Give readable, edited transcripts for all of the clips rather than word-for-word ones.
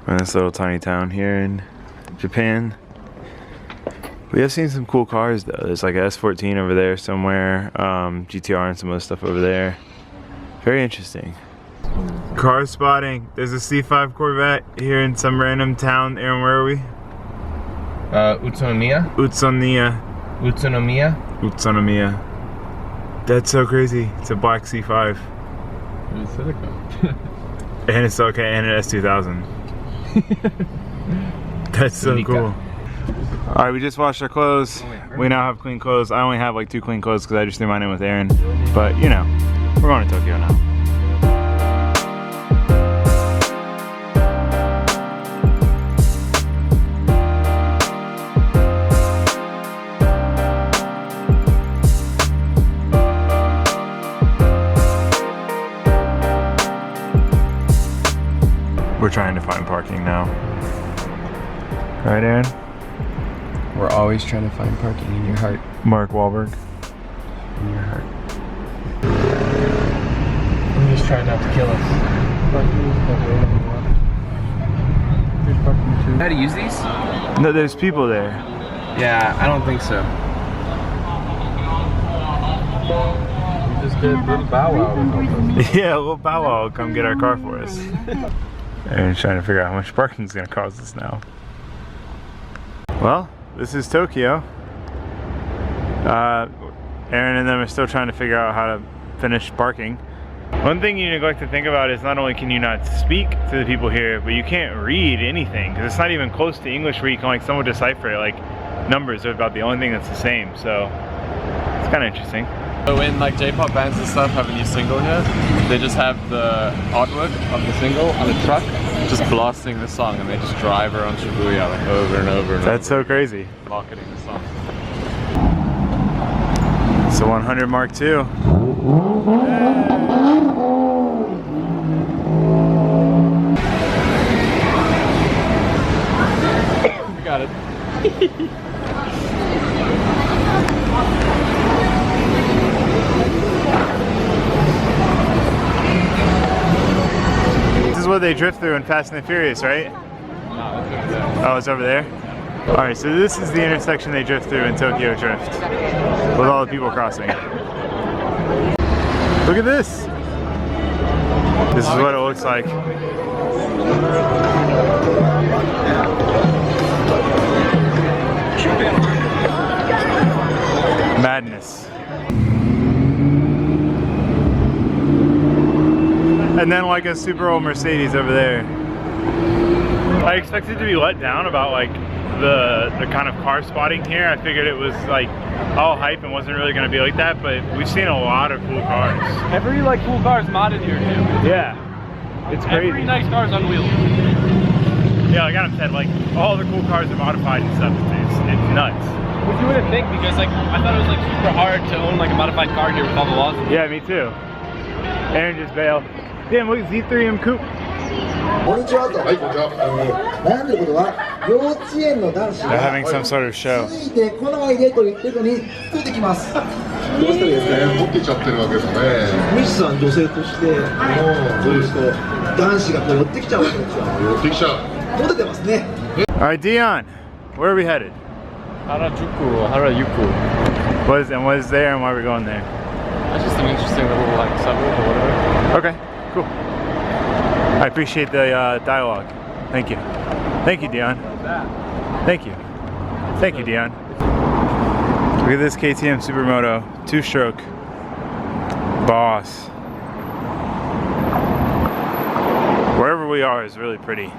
We're in this little tiny town here in Japan. We have seen some cool cars though. There's like a S14 over there somewhere, GTR and some other stuff over there. Very interesting. Car spotting. There's a C5 Corvette here in some random town. Aaron, where are we? Utsunomiya. That's so crazy. It's a black C5. And it's okay, and an S2000. That's so cool. Alright, we just washed our clothes. We now have clean clothes. I only have like 2 clean clothes because I just threw mine in with Aaron. But you know, we're going to Tokyo now. We're trying to find parking now. Right, Aaron? We're always trying to find parking in your heart. Mark Wahlberg. In your heart. I'm just trying not to kill us. How to use these? No, there's people there. Yeah, I don't think so. We just get little Bow Wow to help us. Yeah, little Bow Wow will come get our car for us. Aaron's trying to figure out how much parking is going to cost us now. Well, this is Tokyo. Aaron and them are still trying to figure out how to finish parking. One thing you neglect to think about is not only can you not speak to the people here, but you can't read anything because it's not even close to English where you can like somewhat decipher it. Like numbers are about the only thing that's the same, so it's kind of interesting. So when like J-pop bands and stuff have a new single here, they just have the artwork of the single on a truck, just blasting the song, and they just drive around Shibuya like over and over and That's over. so crazy. Marketing the song. It's a 100 Mark II. We got it. This is what they drift through in Fast and the Furious, right? No, it's over there. Oh, it's over there? Alright, so this is the intersection they drift through in Tokyo Drift. With all the people crossing. Look at this! This is what it looks like. Madness. And then like a super old Mercedes over there. I expected to be let down about like the kind of car spotting here. I figured it was like all hype and wasn't really gonna be like that, but we've seen a lot of cool cars. Every like cool car is modded here too. Yeah, it's crazy. Every nice car is on wheels. Yeah, like Adam said, like all the cool cars are modified and stuff. It's nuts. Which you wouldn't think because like I thought it was like super hard to own like a modified car here with all the laws. Yeah, me too. Aaron just bailed. Damn, look, Z3M Coupe. こんにちはと。はい、こんにちは。悩んでることは幼稚園の男子 They're having some sort of show. ついてこないでと言ってるのについてきます。どうしたらいいですかね。持ってきちゃってるわけですね。ミスさん女性としてそういう人男子がこう寄ってきちゃうわけですよ。寄ってきちゃう。モテてますね。Alright, Dion, where are we headed? Harajuku or Harajuku. What is there and why are we going there? That's just an interesting little like suburb or whatever. Okay, cool. I appreciate the dialogue. Thank you. Thank you, Dion. Thank you. Thank you, Dion. Look at this KTM Supermoto, 2-stroke. Boss. Wherever we are is really pretty.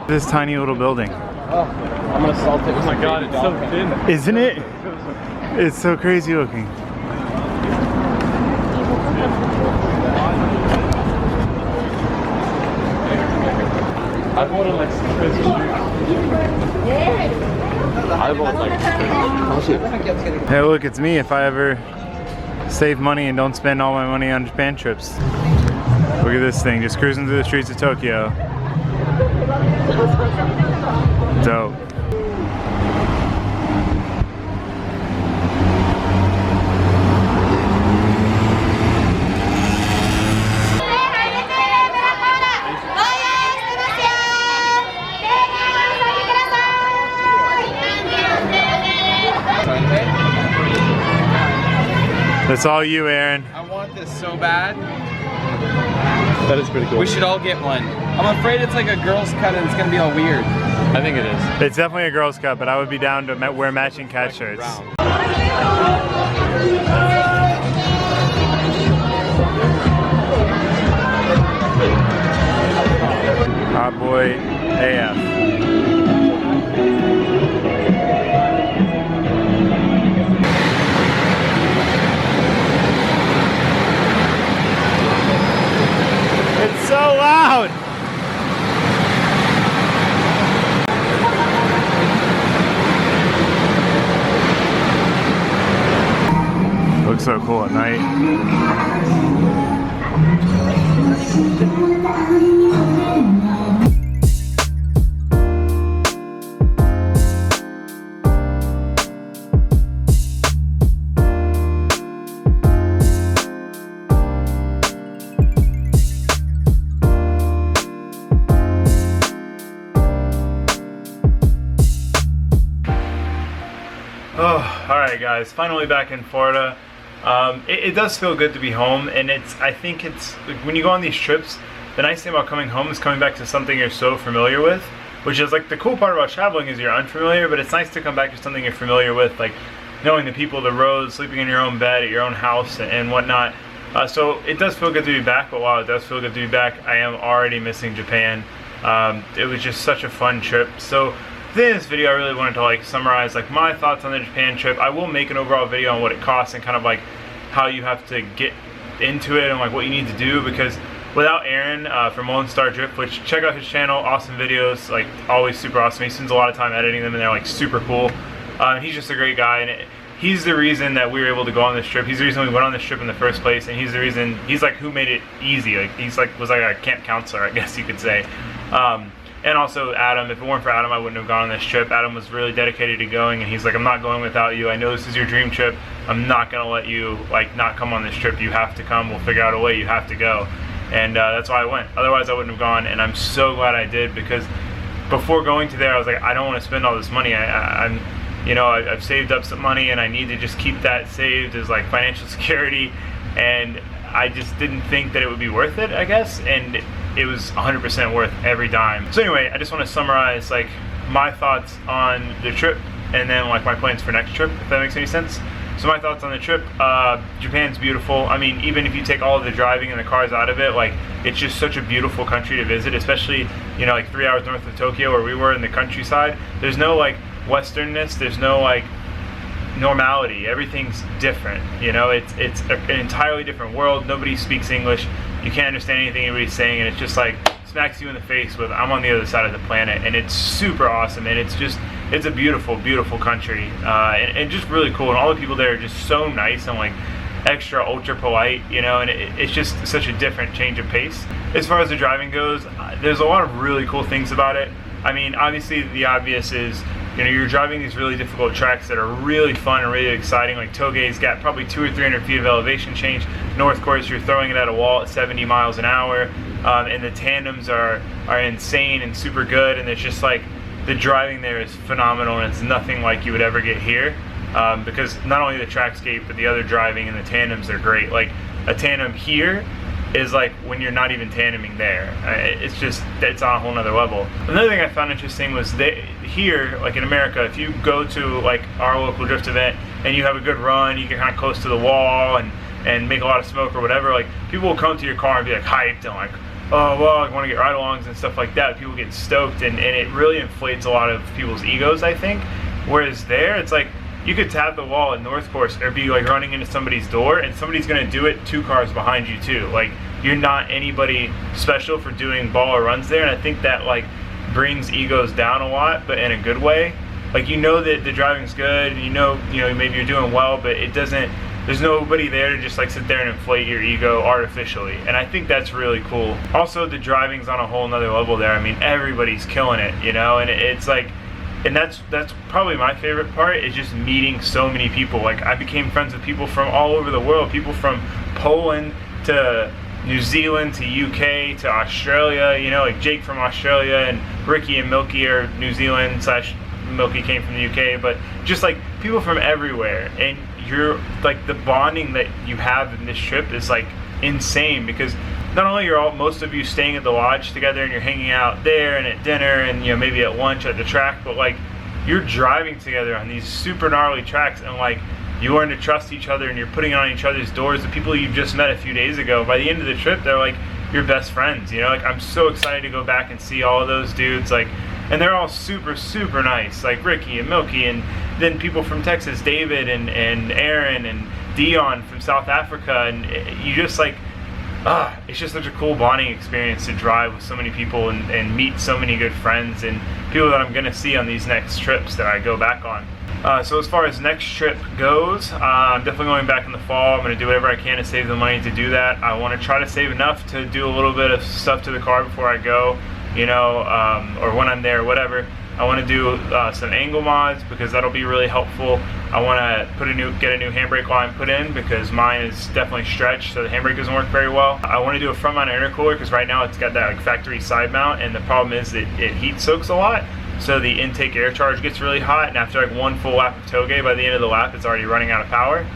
This tiny little building. Oh, I'm gonna salt it. Oh my god, it's so thin. Isn't it? It's so crazy looking. I bought it like crazy. I bought like. Hey, look, it's me if I ever save money and don't spend all my money on Japan trips. Look at this thing, just cruising through the streets of Tokyo. Dope. That's all you, Aaron. I want this so bad. That is pretty cool. We should all get one. I'm afraid it's like a girl's cut and it's gonna be all weird. I think it is. It's definitely a Girl Scout, but I would be down to wear matching cat shirts. Hot boy AF. It's so loud! Looks so cool at night. Oh, alright guys, finally back in Florida. It does feel good to be home, and I think it's, when you go on these trips, the nice thing about coming home is coming back to something you're so familiar with, which is like the cool part about traveling is you're unfamiliar, but it's nice to come back to something you're familiar with, like knowing the people, the roads, sleeping in your own bed at your own house and whatnot. So it does feel good to be back, but while it does feel good to be back, I am already missing Japan. It was just such a fun trip. So in this video I really wanted to like summarize like my thoughts on the Japan trip. I will make an overall video on what it costs and kind of like how you have to get into it and like what you need to do, because without Aaron from Lone Star Drift, which check out his channel, awesome videos, like always super awesome. He spends a lot of time editing them and they're like super cool. He's just a great guy, and he's the reason that we were able to go on this trip. He's the reason we went on this trip in the first place, and he's the reason, he's like who made it easy. Like he's like was like a camp counselor, I guess you could say. And also Adam, if it weren't for Adam, I wouldn't have gone on this trip. Adam was really dedicated to going, and he's like, I'm not going without you. I know this is your dream trip. I'm not gonna let you like not come on this trip. You have to come. We'll figure out a way. You have to go. And that's why I went. Otherwise I wouldn't have gone, and I'm so glad I did, because before going to there I was like, I don't want to spend all this money. I'm you know, I've saved up some money and I need to just keep that saved as like financial security, and I just didn't think that it would be worth it, I guess, and it was 100% worth every dime. So anyway, I just want to summarize like my thoughts on the trip and then like my plans for next trip, if that makes any sense. So my thoughts on the trip, Japan's beautiful. I mean, even if you take all of the driving and the cars out of it, like it's just such a beautiful country to visit, especially, you know, like 3 hours north of Tokyo where we were in the countryside. There's no like westernness, there's no like normality. Everything's different, you know. It's an entirely different world. Nobody speaks English. You can't understand anything anybody's saying, and it's just like smacks you in the face with I'm on the other side of the planet, and it's super awesome, and it's a beautiful, beautiful country, and just really cool, and all the people there are just so nice and like extra ultra polite, you know, and it's just such a different change of pace. As far as the driving goes, there's a lot of really cool things about it. I mean, obviously the obvious is, you know, you're driving these really difficult tracks that are really fun and really exciting. Like Togei's got probably 200 or 300 feet of elevation change. North Course, you're throwing it at a wall at 70 miles an hour, and the tandems are insane and super good. And it's just like the driving there is phenomenal, and it's nothing like you would ever get here, because not only the trackscape but the other driving and the tandems are great. Like a tandem here is like when you're not even tandeming there. It's on a whole nother level. Another thing I found interesting was here, like in America, if you go to like our local drift event and you have a good run, you get kind of close to the wall and make a lot of smoke or whatever, like people will come to your car and be like hyped and like, oh well, I want to get ride-alongs and stuff like that. People get stoked, and it really inflates a lot of people's egos, I think. Whereas there, it's like you could tap the wall at North Course or be like running into somebody's door, and somebody's gonna do it 2 cars behind you too. Like you're not anybody special for doing baller runs there, and I think that like brings egos down a lot, but in a good way. Like you know that the driving's good, and you know maybe you're doing well, but it doesn't. There's nobody there to just like sit there and inflate your ego artificially, and I think that's really cool. Also, the driving's on a whole nother level there. I mean, everybody's killing it, you know, and it's like. And that's probably my favorite part, is just meeting so many people. Like I became friends with people from all over the world, people from Poland to New Zealand to UK to Australia, you know, like Jake from Australia and Ricky and Milky are New Zealand / Milky came from the UK, but just like people from everywhere. And you're like, the bonding that you have in this trip is like insane, because not only are most of you staying at the lodge together and you're hanging out there and at dinner and, you know, maybe at lunch at the track, but like you're driving together on these super gnarly tracks, and like you learn to trust each other and you're putting on each other's doors. The people you just met a few days ago, by the end of the trip, they're like your best friends, you know? Like, I'm so excited to go back and see all of those dudes, like, and they're all super, super nice, like Ricky and Milky, and then people from Texas, David and Aaron and Dion from South Africa, and you just like, it's just such a cool bonding experience to drive with so many people and meet so many good friends and people that I'm gonna see on these next trips that I go back on. So as far as next trip goes, I'm definitely going back in the fall. I'm going to do whatever I can to save the money to do that. I want to try to save enough to do a little bit of stuff to the car before I go, you know, or when I'm there, whatever. I want to do some angle mods, because that'll be really helpful. I want to get a new handbrake line put in, because mine is definitely stretched, so the handbrake doesn't work very well. I want to do a front mount intercooler, because right now it's got that like factory side mount, and the problem is that it heat soaks a lot. So the intake air charge gets really hot, and after like one full lap of toge, by the end of the lap, it's already running out of power.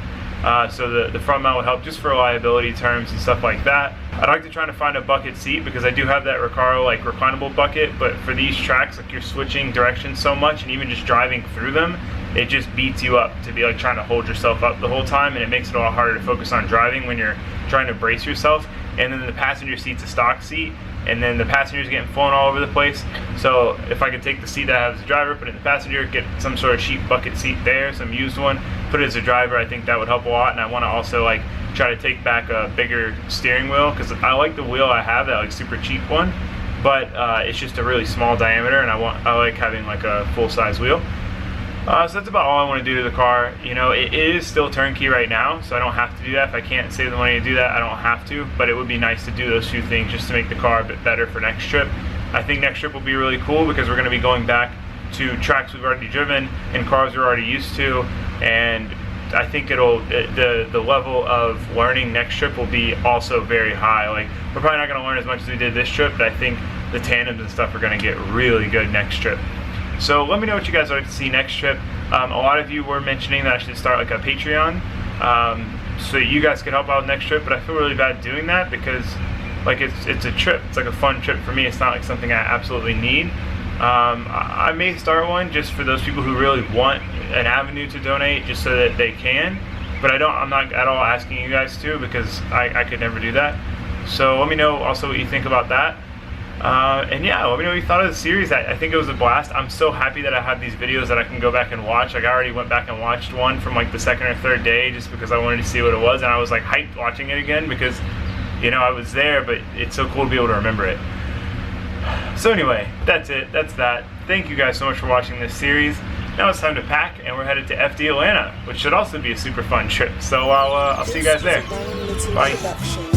So the front mount would help just for reliability terms and stuff like that. I'd like to try to find a bucket seat, because I do have that Recaro like reclinable bucket, but for these tracks, like, you're switching directions so much, and even just driving through them, it just beats you up to be like trying to hold yourself up the whole time, and it makes it a lot harder to focus on driving when you're trying to brace yourself. And then the passenger seat's a stock seat, and then the passenger's getting flown all over the place. So if I could take the seat that I have as a driver, put it in the passenger, get some sort of cheap bucket seat there, some used one, put it as a driver, I think that would help a lot. And I want to also like try to take back a bigger steering wheel, because I like the wheel I have, that like super cheap one, but it's just a really small diameter, and I like having like a full-size wheel. So that's about all I want to do to the car. You know, it is still turnkey right now, so I don't have to do that. If I can't save the money to do that, I don't have to, but it would be nice to do those few things just to make the car a bit better for next trip. I think next trip will be really cool, because we're going to be going back to tracks we've already driven and cars we're already used to, and I think the level of learning next trip will be also very high. Like, we're probably not going to learn as much as we did this trip, but I think the tandems and stuff are going to get really good next trip. So let me know what you guys would like to see next trip. A lot of you were mentioning that I should start like a Patreon, so you guys could help out with next trip, but I feel really bad doing that, because like it's a trip. It's like a fun trip for me. It's not like something I absolutely need. I may start one just for those people who really want an avenue to donate, just so that they can, but I'm not at all asking you guys to, because I could never do that. So let me know also what you think about that. And yeah, let me know what you thought of the series. I think it was a blast. I'm so happy that I have these videos that I can go back and watch. Like, I already went back and watched one from like the second or third day, just because I wanted to see what it was, and I was like hyped watching it again, because, you know, I was there, but it's so cool to be able to remember it. So anyway, that's it. That's that. Thank you guys so much for watching this series. Now it's time to pack, and we're headed to FD Atlanta, which should also be a super fun trip. So I'll see you guys there. Bye.